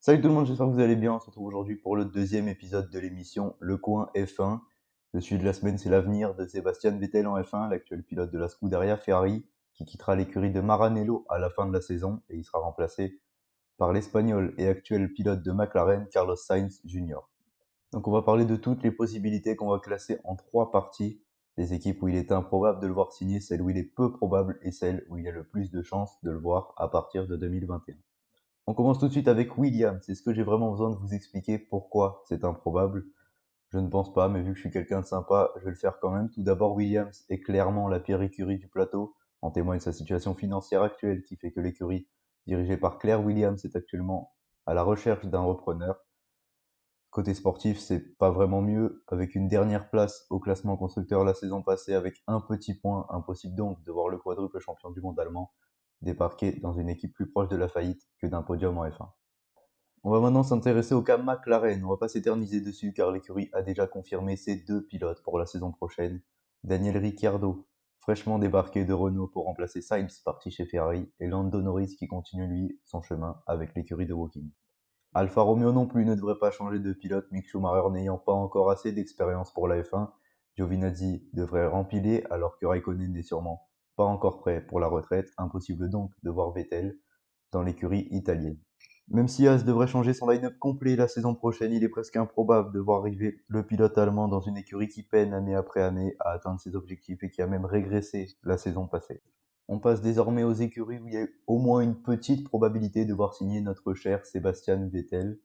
Salut tout le monde, j'espère que vous allez bien. On se retrouve aujourd'hui pour le deuxième épisode de l'émission Le Coin F1. Le sujet de la semaine, c'est l'avenir de Sébastien Vettel en F1, l'actuel pilote de la Scuderia Ferrari, qui quittera l'écurie de Maranello à la fin de la saison et il sera remplacé par l'Espagnol et actuel pilote de McLaren, Carlos Sainz Jr. Donc on va parler de toutes les possibilités qu'on va classer en trois parties. Les équipes où il est improbable de le voir signer, celles où il est peu probable et celles où il y a le plus de chances de le voir à partir de 2021. On commence tout de suite avec Williams. Est-ce que j'ai vraiment besoin de vous expliquer pourquoi c'est improbable? Je ne pense pas, mais vu que je suis quelqu'un de sympa, je vais le faire quand même. Tout d'abord, Williams est clairement la pire écurie du plateau. En témoigne sa situation financière actuelle qui fait que l'écurie dirigée par Claire Williams est actuellement à la recherche d'un repreneur. Côté sportif, c'est pas vraiment mieux. Avec une dernière place au classement constructeur la saison passée avec un petit point, impossible donc de voir le quadruple champion du monde allemand débarquer dans une équipe plus proche de la faillite que d'un podium en F1. On va maintenant s'intéresser au cas McLaren. On va pas s'éterniser dessus car l'écurie a déjà confirmé ses deux pilotes pour la saison prochaine. Daniel Ricciardo, fraîchement débarqué de Renault pour remplacer Sainz parti chez Ferrari, et Lando Norris qui continue lui son chemin avec l'écurie de Woking. Alfa Romeo non plus ne devrait pas changer de pilote, Mick Schumacher n'ayant pas encore assez d'expérience pour la F1. Giovinazzi devrait rempiler alors que Raikkonen n'est sûrement pas encore prêt pour la retraite. Impossible donc de voir Vettel dans l'écurie italienne. Même si Haas devrait changer son line-up complet la saison prochaine, il est presque improbable de voir arriver le pilote allemand dans une écurie qui peine année après année à atteindre ses objectifs et qui a même régressé la saison passée. On passe désormais aux écuries où il y a au moins une petite probabilité de voir signer notre cher Sébastien Vettel.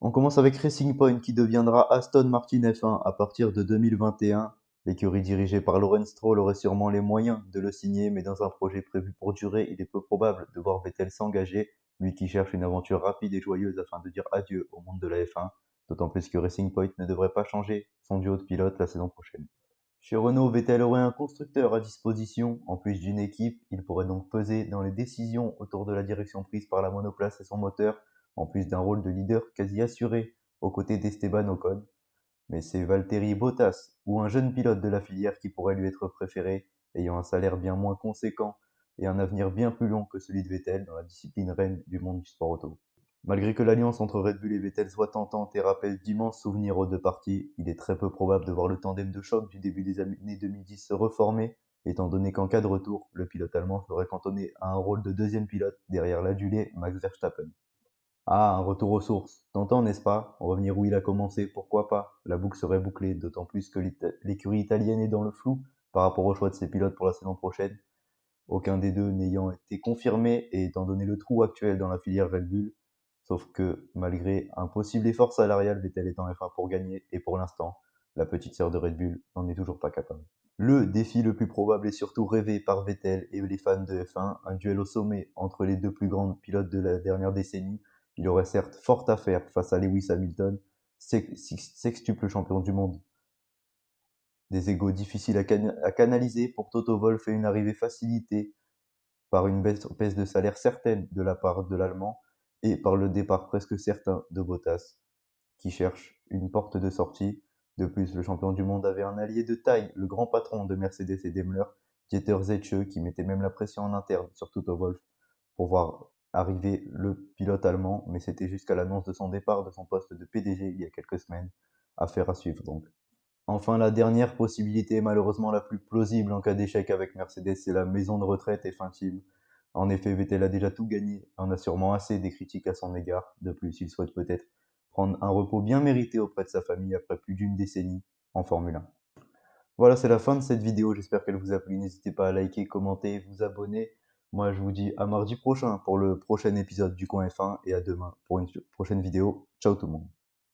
On commence avec Racing Point qui deviendra Aston Martin F1 à partir de 2021. L'écurie dirigée par Lawrence Stroll aurait sûrement les moyens de le signer, mais dans un projet prévu pour durer, il est peu probable de voir Vettel s'engager, lui qui cherche une aventure rapide et joyeuse afin de dire adieu au monde de la F1, d'autant plus que Racing Point ne devrait pas changer son duo de pilotes la saison prochaine. Chez Renault, Vettel aurait un constructeur à disposition, en plus d'une équipe, il pourrait donc peser dans les décisions autour de la direction prise par la monoplace et son moteur, en plus d'un rôle de leader quasi assuré aux côtés d'Esteban Ocon. Mais c'est Valtteri Bottas ou un jeune pilote de la filière qui pourrait lui être préféré, ayant un salaire bien moins conséquent et un avenir bien plus long que celui de Vettel dans la discipline reine du monde du sport auto. Malgré que l'alliance entre Red Bull et Vettel soit tentante et rappelle d'immenses souvenirs aux deux parties, il est très peu probable de voir le tandem de choc du début des années 2010 se reformer, étant donné qu'en cas de retour, le pilote allemand serait cantonné à un rôle de deuxième pilote derrière l'adulé Max Verstappen. Ah, un retour aux sources. Tentant, n'est-ce pas? Revenir où il a commencé, pourquoi pas? La boucle serait bouclée, d'autant plus que l'écurie italienne est dans le flou par rapport au choix de ses pilotes pour la saison prochaine, aucun des deux n'ayant été confirmé et étant donné le trou actuel dans la filière Red Bull. Sauf que, malgré un possible effort salarial, Vettel est en F1 pour gagner et pour l'instant, la petite sœur de Red Bull n'en est toujours pas capable. Le défi le plus probable est surtout rêvé par Vettel et les fans de F1, un duel au sommet entre les deux plus grands pilotes de la dernière décennie. Il aurait certes fort à faire face à Lewis Hamilton, sextuple champion du monde. Des égos difficiles à canaliser pour Toto Wolff et une arrivée facilitée par une baisse de salaire certaine de la part de l'Allemand et par le départ presque certain de Bottas, qui cherche une porte de sortie. De plus, le champion du monde avait un allié de taille, le grand patron de Mercedes et Daimler, Dieter Zetsche, qui mettait même la pression en interne sur Toto Wolff pour voir arriver le pilote allemand, mais c'était jusqu'à l'annonce de son départ de son poste de PDG il y a quelques semaines. Affaire à suivre donc. Enfin, la dernière possibilité, malheureusement la plus plausible en cas d'échec avec Mercedes, c'est la maison de retraite F1 Team. En effet, Vettel a déjà tout gagné, en a sûrement assez des critiques à son égard. De plus, il souhaite peut-être prendre un repos bien mérité auprès de sa famille après plus d'une décennie en Formule 1. Voilà, c'est la fin de cette vidéo, j'espère qu'elle vous a plu. N'hésitez pas à liker, commenter, vous abonner. Moi, je vous dis à mardi prochain pour le prochain épisode du Coin F1 et à demain pour une prochaine vidéo. Ciao tout le monde.